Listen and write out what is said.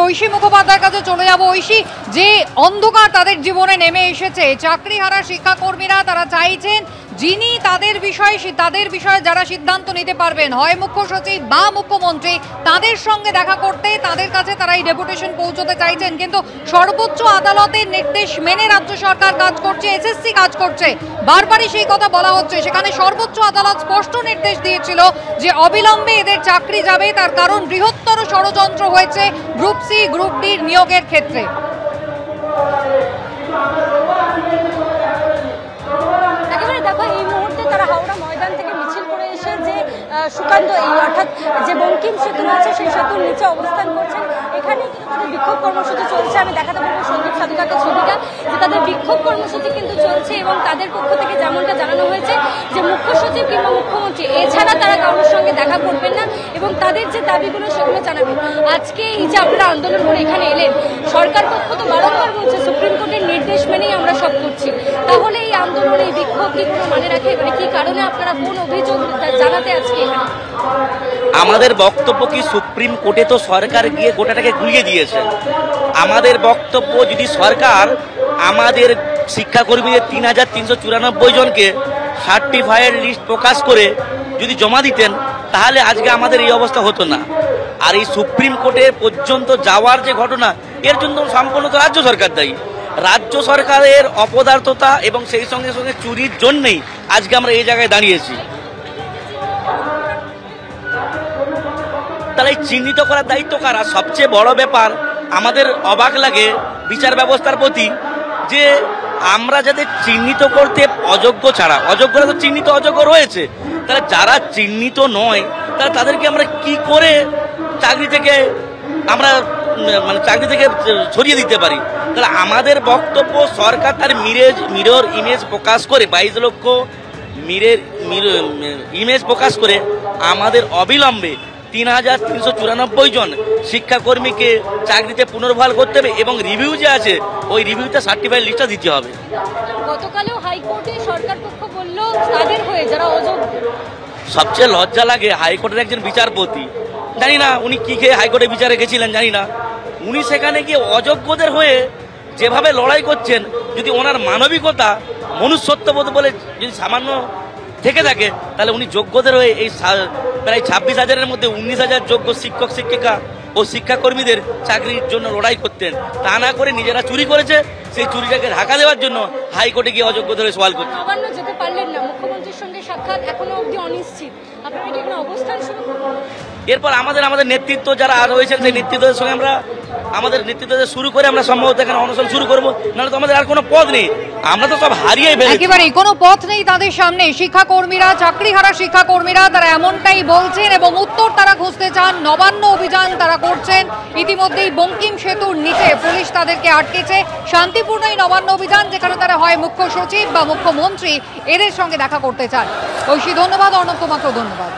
ঐশী মুখোপাধ্যায়ের কাছে চলে যাব। ঐশী, যে অন্ধকার তাদের জীবনে নেমে এসেছে, চাকরিহারা শিক্ষাকর্মীরা তারা চাইছেন যিনি তাদের বিষয়ে যারা সিদ্ধান্ত নিতে পারবেন, হয় মুখ্য সচিব বা মুখ্যমন্ত্রী, তাদের সঙ্গে দেখা করতে তাদের কাছে তারা এই ডেপুটেশন পৌঁছতে চাইছেন। কিন্তু সর্বোচ্চ আদালতের নির্দেশ মেনে রাজ্য সরকার কাজ করছে, এসএসসি কাজ করছে, বারবারই সেই কথা বলা হচ্ছে। সেখানে সর্বোচ্চ আদালত স্পষ্ট নির্দেশ দিয়েছিল যে অবিলম্বে এদের চাকরি যাবে, তার কারণ বৃহত্তর ষড়যন্ত্র হয়েছে গ্রুপ সি গ্রুপ ডির নিয়োগের ক্ষেত্রে। দেখো, এই মুহূর্তে তারা হাওড়া ময়দান থেকে মিছিল করে এসে যে সুকান্ত অর্থাৎ যে বঙ্কিম সেতু আছে সেই সেতুর নিচে অবস্থান করছেন। এখানে কিন্তু তাদের বিক্ষোভ কর্মসূচি চলছে। আমি দেখাতে পারবো সন্দীপ সাধুকাকে ছবিটা, যে তাদের বিক্ষোভ কর্মসূচি কিন্তু চলছে এবং তাদের পক্ষ থেকে যেমনটা জানানো হয়েছে যে মুখ্য সচিব কিংবা মুখ্যমন্ত্রী এছাড়া তারা কারোর সঙ্গে দেখা করবেন না এবং তাদের যে দাবিগুলো সেগুলো জানাবেন। আজকে এই যে আপনারা আন্দোলন করে এখানে এলেন, সরকার পক্ষ তো বারংবার বলছে সুপ্রিম কোর্টের নির্দেশ মেনেই আমরা সব করছি, তাহলে এই আন্দোলন এই বিক্ষোভ কি কোনো মানে রাখে? মানে কি কারণে আপনারা কোন অভিযোগ জানাতে আজকে এখানে? আমাদের বক্তব্য কি, সুপ্রিম কোর্টে তো সরকার গিয়ে গোটাটাকে ঘুরিয়ে দিয়েছে। আমাদের বক্তব্য, যদি সরকার আমাদের শিক্ষাকর্মীদের ৩,৩৯৪ জনকে সার্টিফাইড লিস্ট প্রকাশ করে যদি জমা দিতেন, তাহলে আজকে আমাদের এই অবস্থা হতো না। আর এই সুপ্রিম কোর্টে পর্যন্ত যাওয়ার যে ঘটনা, এর জন্য সম্পূর্ণ তো রাজ্য সরকার দায়ী। রাজ্য সরকারের অপদার্থতা এবং সেই সঙ্গে সঙ্গে চুরির জন্যই আজকে আমরা এই জায়গায় দাঁড়িয়েছি। তাহলে চিহ্নিত করার দায়িত্ব কার? আর সবচেয়ে বড় ব্যাপার, আমাদের অবাক লাগে বিচার ব্যবস্থার প্রতি, যে আমরা যাদের চিহ্নিত করতে অযোগ্য ছাড়া, অযোগ্যরা তো চিহ্নিত অযোগ্য রয়েছে, তাহলে যারা চিহ্নিত নয় তাহলে তাদেরকে আমরা কি করে চাকরি থেকে সরিয়ে দিতে পারি? তাহলে আমাদের বক্তব্য, সরকার তার মিরর ইমেজ প্রকাশ করে 22 লক্ষ ইমেজ প্রকাশ করে আমাদের অবিলম্বে ৩,৩৯৪ জন শিক্ষাকর্মীকে চাকরিতে পুনর্বহাল করতে হবে এবং রিভিউ যে আছে ওই রিভিউতে সার্টিফাইড লিস্টটা দিতে হবে। গতকালও হাইকোর্টে সরকার পক্ষ বলল তাদের হয়ে যারা অযোগ্য। সবচেয়ে লজ্জা লাগে, হাইকোর্টের একজন বিচারপতি, জানি না উনি কি খেয়ে হাইকোর্টে বিচারে গেছিলেন জানি না, উনি সেখানে গিয়ে অযোগ্যদের হয়ে যেভাবে লড়াই করছেন, যদি ওনার মানবিকতা মনুষ্যত্ববোধ বলে যদি সামান্য থেকে থাকে, তাহলে উনি যোগ্যদের হয়ে এই প্রায় 26,000-এর মধ্যে 19,000 যোগ্য শিক্ষক শিক্ষিকা ও শিক্ষাকর্মীদের চাকরির জন্য লড়াই করতেন। তা না করে নিজেরা চুরি করেছে, সেই চুরিটাকে ঢাকা দেওয়ার জন্য হাইকোর্টে গিয়ে অযোগ্যদের হয়ে সওয়াল করছে। নবান্ন যেতে পারলেন না, মুখ্যমন্ত্রীর সঙ্গে সাক্ষাৎ এখনো অবধি অনিশ্চিত, আপনারা কি কোনো অবস্থান শুরু করবেন? এরপর আমাদের নেতৃত্ব যারা রয়েছেন, সেই নেতৃত্বের সঙ্গে আমাদের নেতৃত্ব শুরু করে আমরা সম্ভবত এখানে অনশন শুরু করবো, নাহলে তো আমাদের আর কোনো পথ নেই, আমরা তো সব হারিয়ে ফেলেছি। একেবারেই কোনো পথ নেই তাদের সামনে। শিক্ষাকর্মীরা, চাকরিহারা শিক্ষাকর্মীরা তারা এমনটাই বলছেন এবং উত্তর তারা খুঁজতে চান। নবান্ন অভিযান তারা করছেন। ইতিমধ্যেই বঙ্কিম সেতুর নিচে পুলিশ তাদেরকে আটকেছে। শান্তিপূর্ণ এই নবান্ন অভিযান, যেখানে তারা হয় মুখ্য সচিব বা মুখ্যমন্ত্রী এদের সঙ্গে দেখা করতে চান। ঐশী, ধন্যবাদ। অর্ণব, তোমাকেও ধন্যবাদ।